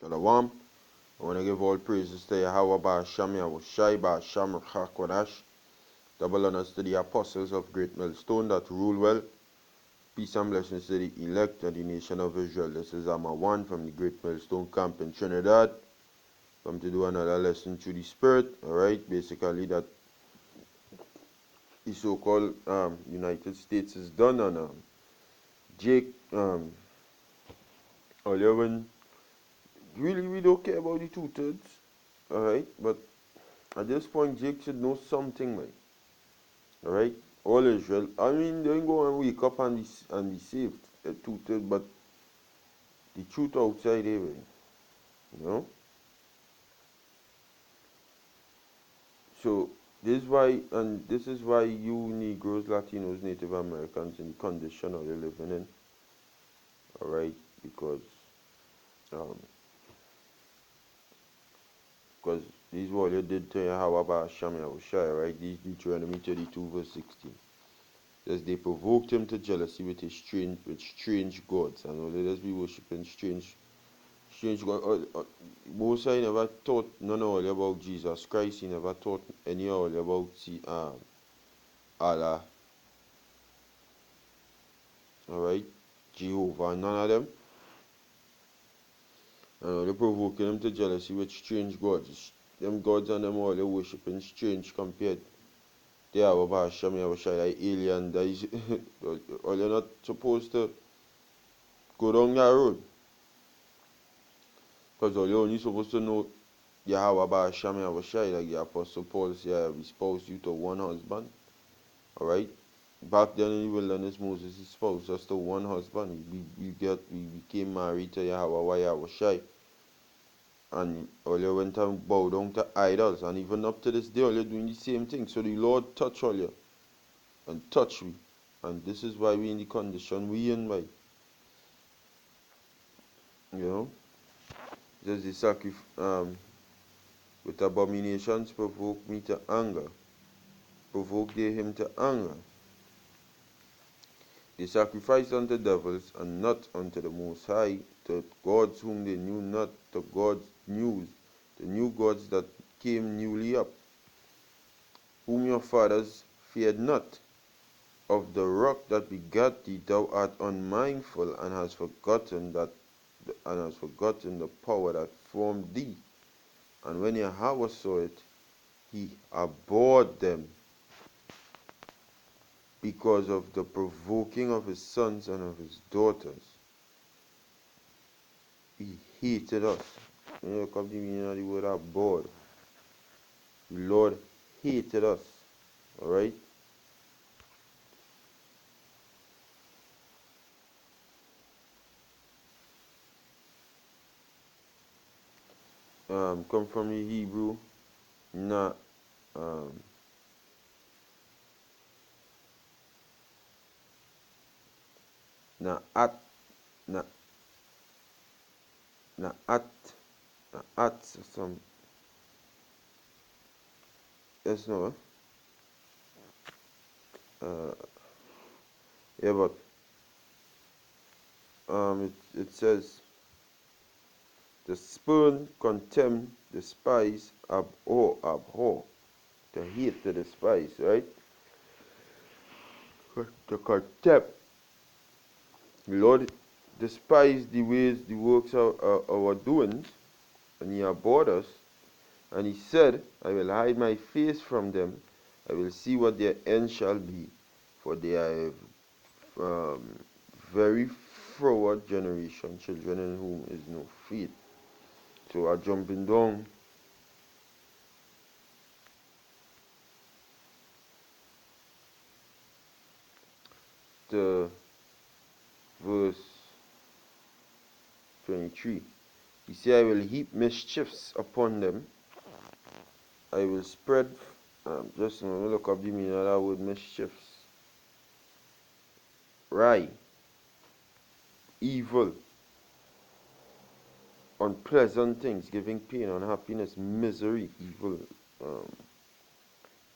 Shalom. I want to give all praises to Yahweh Ba'asham Yahushai Ba'asham Rchakodash. Double honors to the apostles of Great Millstone that rule well. Peace and blessings to the elect of the nation of Israel. This is Amma 1 from the Great Millstone camp in Trinidad. Come to do another lesson through the Spirit. Alright, basically that the so-called United States is done, and Jake, earlier when really we don't care about the two-thirds. Alright, but at this point Jake should know something, man. Alright, all Israel. I mean, they go and wake up and be saved, two-thirds, but the truth outside there, man. You know? So this is why you Negroes, Latinos, Native Americans in the condition of you're living in. Alright, because this is what you did to Yahweh Hashem Yahushai, right? These Deuteronomy 32 verse 16. Says they provoked him to jealousy with strange gods, and all let us be worshipping strange gods. Moses never taught none all about Jesus Christ. He never taught any all about Allah. Alright, Jehovah, none of them. And they provoking him to jealousy with strange gods. Them gods and them all they worshipping strange compared to Yahweh Hashem Yahushai, like alien. That is, or you're not supposed to go down that road. Because all you're only supposed to know Yahweh Hashem Yahushai, like the Apostle Paul said, we espouse you to one husband. Alright? Back then in the wilderness, Moses espoused us to one husband. We became married to Yahweh Yahushai. And all went and bowed down to idols. And even up to this day, all doing the same thing. So the Lord touched all you and touched me. And this is why we in the condition we in, by. You know? Just the sacrifice with abominations provoke me to anger. Provoke they him to anger. They sacrificed unto devils and not unto the Most High, to gods whom they knew not, to gods new, the new gods that came newly up, whom your fathers feared not. Of the rock that begat thee thou art unmindful, and hast forgotten the power that formed thee. And when Yahweh saw it, he abhorred them, because of the provoking of his sons and of his daughters. He hated us. When you come to the meaning of the word abhorred, the Lord hated us. Alright? Come from the Hebrew, na at some, yes, no, yeah, but it says the spurn, contemn, despise, abhor, to hate, to despise, right? To contempt. The Lord despised the ways, the works of our doings, and he abhorred us. And he said, I will hide my face from them. I will see what their end shall be. For they are a very froward generation, children in whom is no faith. So I'm jumping down to verse 23. He said, I will heap mischiefs upon them. I will spread, just look up the meaning of that word mischiefs. Right. Evil. Unpleasant things, giving pain, unhappiness, misery, evil,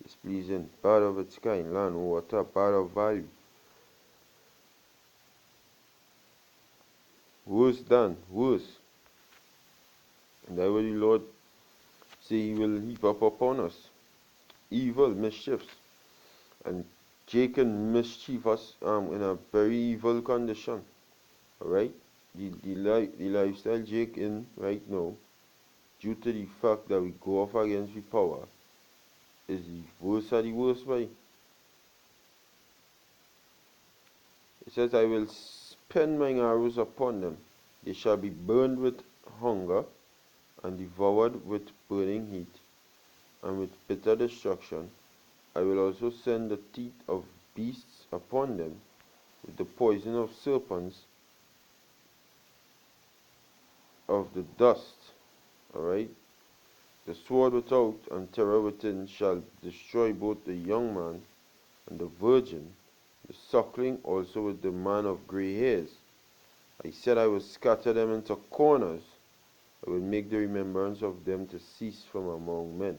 displeasing, bad of its kind, land, water, bad of value. Worse. And that what the Lord say he will heap up upon us. Evil, mischiefs. And Jake can mischief us in a very evil condition. Alright? The lifestyle Jake in right now, due to the fact that we go off against the power, is the worst of the worst way. It says, I will spend mine arrows upon them. They shall be burned with hunger and devoured with burning heat and with bitter destruction. I will also send the teeth of beasts upon them, with the poison of serpents, of the dust. Alright? The sword without and terror within shall destroy both the young man and the virgin, the suckling also with the man of grey hairs. I said I will scatter them into corners. I will make the remembrance of them to cease from among men.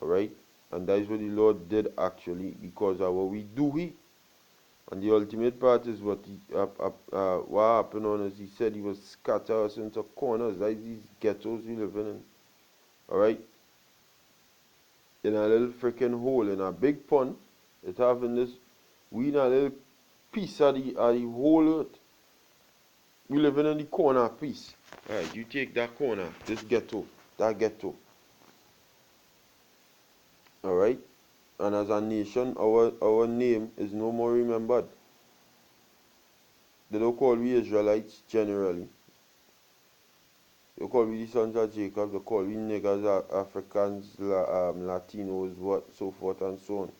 Alright? And that is what the Lord did actually, because of what we do he. And the ultimate part is what what happened on us. He said he will scatter us into corners, like these ghettos we live in. Alright? In a little freaking hole, in a big pond, it's having this, we in a little piece of the whole earth. We living in the corner piece. Alright, you take that corner, this ghetto, that ghetto. Alright? And as a nation, our name is no more remembered. They don't call we Israelites generally. They call we the sons of Jacob, they call we niggers, Africans, Latinos, what, so forth and so on.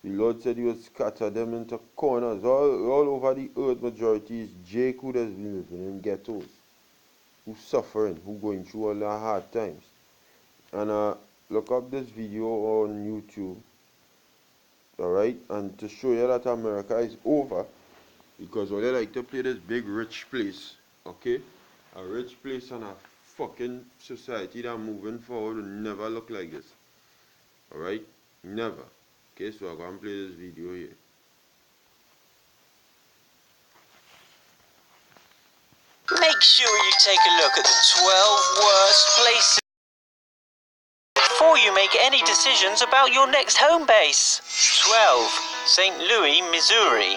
The Lord said he would scatter them into corners. All over the earth, majority is Jake who has been living in ghettos, who's suffering, who going through all the hard times. And look up this video on YouTube, alright, and to show you that America is over, because all they like to play this big rich place, okay? A rich place and a fucking society that moving forward will never look like this. Alright? Never. Okay, so I'm going to play this video here. Make sure you take a look at the 12 worst places before you make any decisions about your next home base. 12. St. Louis, Missouri.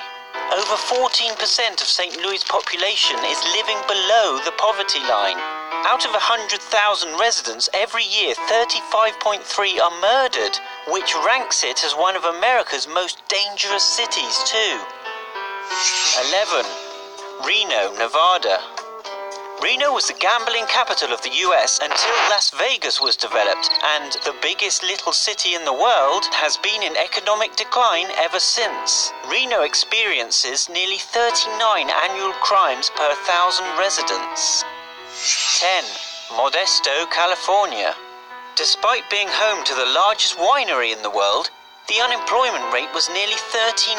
Over 14% of St. Louis' population is living below the poverty line. Out of 100,000 residents every year, 35.3 are murdered, which ranks it as one of America's most dangerous cities too. 11. Reno, Nevada. Reno was the gambling capital of the US until Las Vegas was developed, and the biggest little city in the world has been in economic decline ever since. Reno experiences nearly 39 annual crimes per 1,000 residents. 10. Modesto, California. Despite being home to the largest winery in the world, the unemployment rate was nearly 13%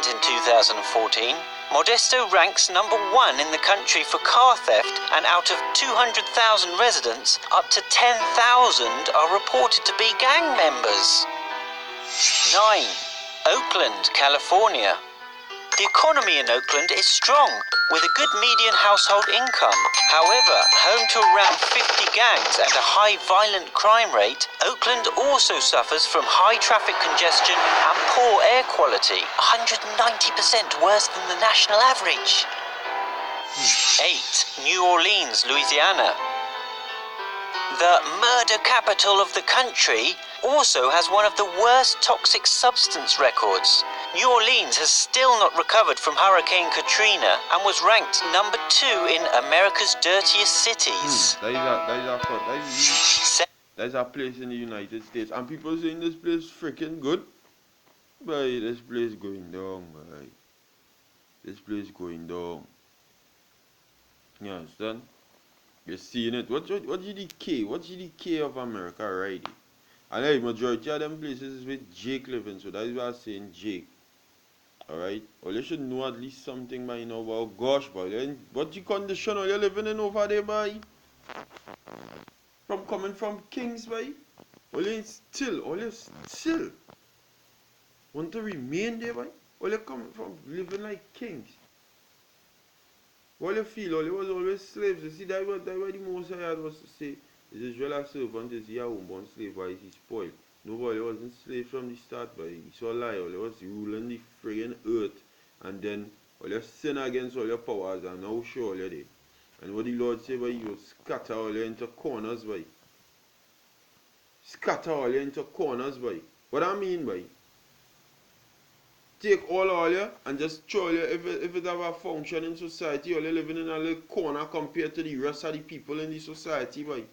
in 2014. Modesto ranks number 1 in the country for car theft, and out of 200,000 residents, up to 10,000 are reported to be gang members. 9. Oakland, California. The economy in Oakland is strong, with a good median household income. However, home to around 50 gangs and a high violent crime rate, Oakland also suffers from high traffic congestion and poor air quality, 190% worse than the national average. 8. New Orleans, Louisiana. The murder capital of the country also has one of the worst toxic substance records. New Orleans has still not recovered from Hurricane Katrina and was ranked number 2 in America's dirtiest cities. That's a place in the United States, and people saying this place is freaking good. But this place going down, right? This place going down. You understand? You're seeing it. What's the K? What's the K of America already? And the majority of them places is with Jake living, so that is why I'm saying Jake. Alright? Well, you should know at least something by now about gosh, boy. What the condition are you living in over there, boy? From coming from Kings, boy? Well, you still want to remain there, boy? Well, you coming from living like kings. What you feel, all it was always slaves. You see, that what the Most High had was to say, is Israel a servant, is he a homeborn slave, why is he spoiled? Nobody wasn't slave from the start, but he saw a lie, all it was ruling the friggin' earth, and then all you sin against all your powers, and now show all you there. And what the Lord say, boy, you scatter all you into corners, boy. Scatter all you into corners, boy. What I mean, boy? Take all you and just throw you if it have a function in society, or you living in a little corner compared to the rest of the people in the society, boy.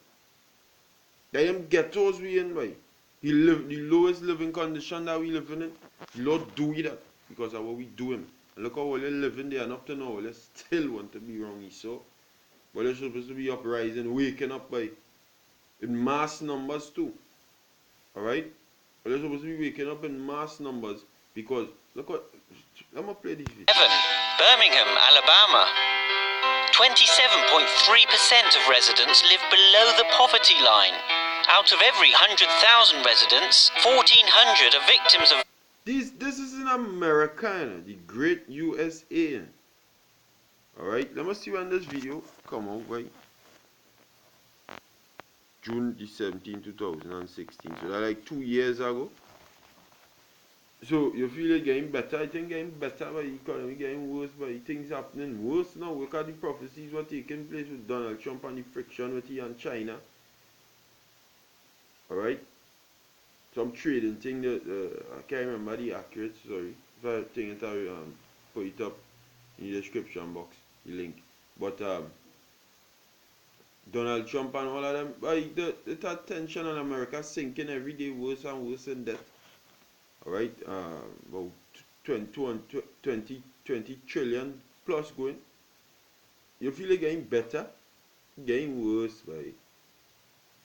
They them ghettos we in, boy. The lowest living condition that we living in. The Lord do that because of what we do him. And look how all you living there and up to now, you still want to be wrong, so. But you're supposed to be uprising, waking up, boy. In mass numbers too. Alright? But you're supposed to be waking up in mass numbers because look what I'm gonna play this video. 7. Birmingham, Alabama. 27.3% of residents live below the poverty line. Out of every 100,000 residents, 1,400 are victims of... This is in America, the great USA. Alright, let me see when this video come out, right? June the 17th, 2016. So that's like 2 years ago. So you feel it getting better? I think getting better, but the economy getting worse, but things happening worse now. Look at the prophecies what taking place with Donald Trump and the friction with he and China. Alright? Some trading thing that I can't remember the accurate, sorry. If I think it I put it up in the description box, the link. But Donald Trump and all of them, the tension on America sinking every day worse and worse in debt. Alright, about 20 trillion plus going. You feel it getting better? Getting worse, right?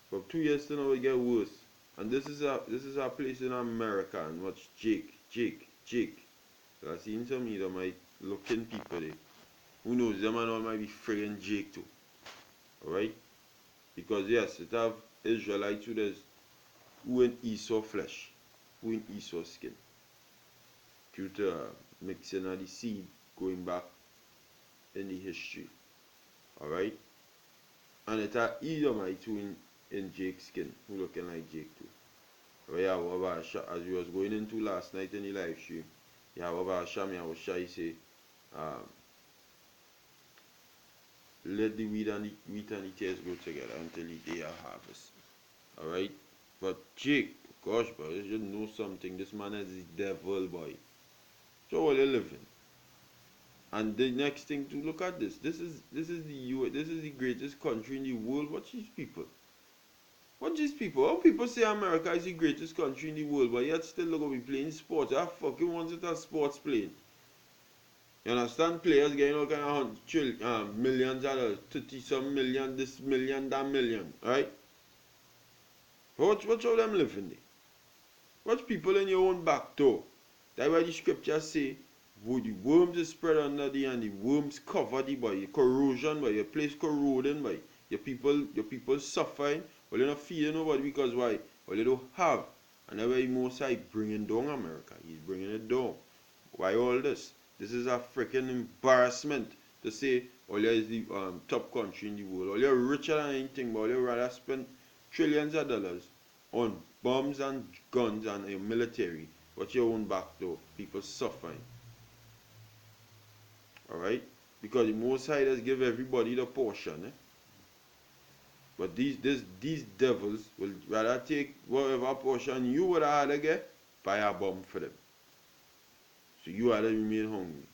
From 2 years to now it get worse. And this is a place in America and watch Jake. So I seen some of them might looking people there. Who knows, them and all might be friggin' Jake too. Alright? Because yes, it have Israelites who in Esau flesh, who in Esau skin. Due to mixing of the seed going back in the history. Alright? And it are Edomites who in Jake's skin, who looking like Jake too. Right, as we was going into last night in the live stream, you have over Shami, I was shy say, let the wheat and the tares grow together until the day of harvest. Alright? But Jake, gosh, boy, you should know something. This man is the devil, boy. So all you living. And the next thing to look at this. This is the greatest country in the world. Watch these people. Watch these people. How people say America is the greatest country in the world, but yet still look at be playing sports. I fucking want it as sports playing. You understand? Players getting all kind of millions of dollars, 30-some million, this million, that million, right? Watch how them living there. Watch people in your own back door. That's why the scriptures say, the worms is spread under thee and the worms cover thee by corrosion, by your place corroding, by your people suffering. Well, you're not feeding nobody because why? Well, you don't have. And that's why Most High bringing down America. He's bringing it down. Why all this? This is a freaking embarrassment to say Australia is the top country in the world. Australia richer than anything, but Australia rather spend trillions of dollars on bombs and guns and a military. What's your own back door? People suffering. Alright? Because the Most High does give everybody the portion. Eh? But these devils will rather take whatever portion you would have had to get, buy a bomb for them. So you had to remain hungry.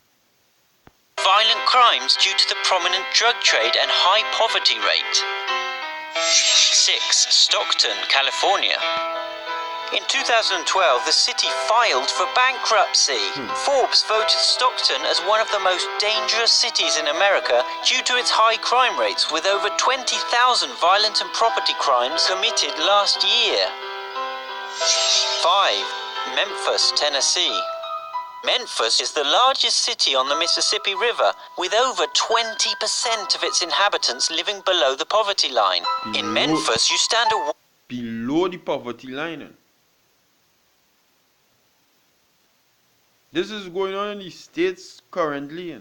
Violent crimes due to the prominent drug trade and high poverty rate. 6. Stockton, California. In 2012, the city filed for bankruptcy. Forbes voted Stockton as one of the most dangerous cities in America due to its high crime rates, with over 20,000 violent and property crimes committed last year. 5. Memphis, Tennessee. Memphis is the largest city on the Mississippi River, with over 20% of its inhabitants living below the poverty line. In Memphis, you stand below the poverty line. This is going on in the States currently.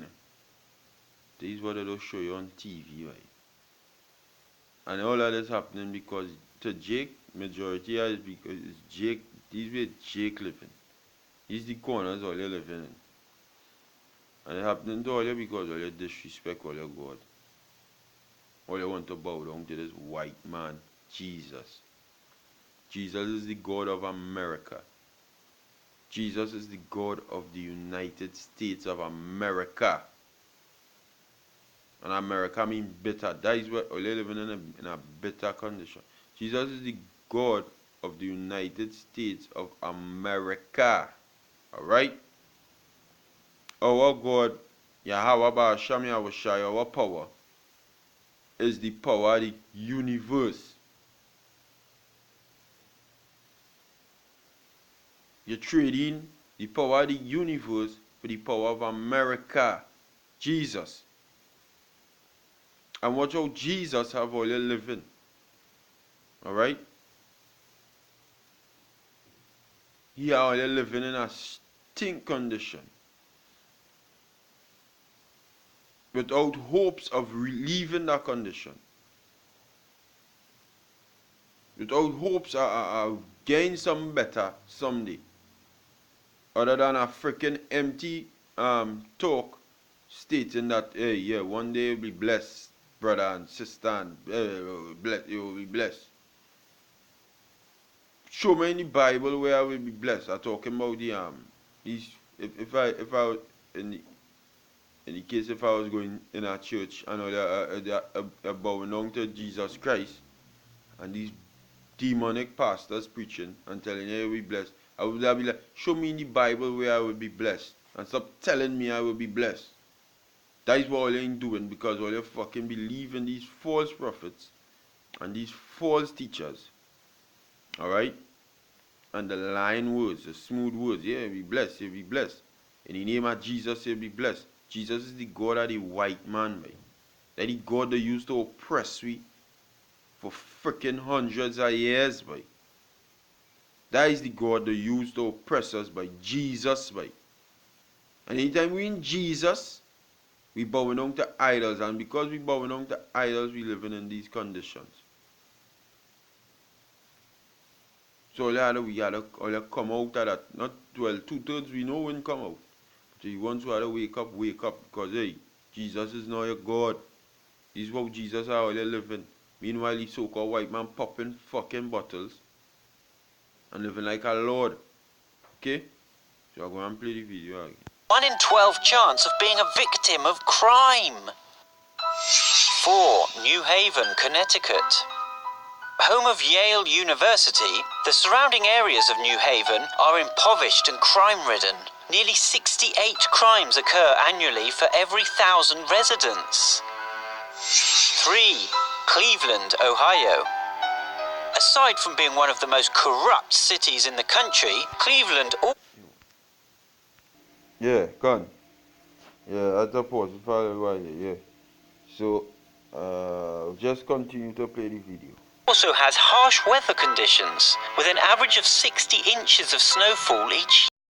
This is what they'll show you on TV, right? And all that is happening because to Jake, majority is because it's Jake, this is where Jake living. These the corners all you're living in. And it happening to all you because all you disrespect all your God. All you want to bow down to this white man, Jesus. Jesus is the God of America. Jesus is the God of the United States of America. And America means bitter. That is what we're living in a bitter condition. Jesus is the God of the United States of America. Alright? Our God, Yahweh Ba'asham Yahushai, our power, is the power of the universe. You're trading the power of the universe for the power of America. Jesus. And watch how Jesus have all you living. Alright? He all you living in a stink condition. Without hopes of relieving that condition. Without hopes of getting something better someday. Other than a freaking empty talk stating that, hey, yeah, one day you'll be blessed, brother and sister, and you will be blessed. Show me in the Bible where I will be blessed. I'm talking about the these. If I in the case if I was going in a church and they're bowing down to Jesus Christ, and these demonic pastors preaching and telling you you'll be blessed, I would be like, show me in the Bible where I will be blessed, and stop telling me I will be blessed. That is what all you ain't doing, because all you fucking believe in these false prophets and these false teachers. Alright? And the lying words, the smooth words. Yeah, you'll be blessed, you'll be blessed. In the name of Jesus, you'll be blessed. Jesus is the God of the white man, man. That the God that used to oppress we for freaking hundreds of years, boy. That is the God that used to oppress us by Jesus, boy. And anytime we in Jesus, we bowing down to idols, and because we bowing down to idols, we living in these conditions. So we gotta come out of that. Not well, 2/3 we know when come out. But the ones who gotta wake up, because hey, Jesus is not your God. This is what Jesus are all living. Meanwhile, the so-called white man popping fucking bottles and living like a lord. Okay? So I'm going to play the video again. 1 in 12 chance of being a victim of crime. 4. New Haven, Connecticut. Home of Yale University, the surrounding areas of New Haven are impoverished and crime-ridden. Nearly 68 crimes occur annually for every 1,000 residents. 3. Cleveland, Ohio. Aside from being one of the most corrupt cities in the country, Cleveland... Yeah, gone. Yeah, at the pause, yeah. So, just continue to play the video. Also has harsh weather conditions, with an average of 60 inches of snowfall each year.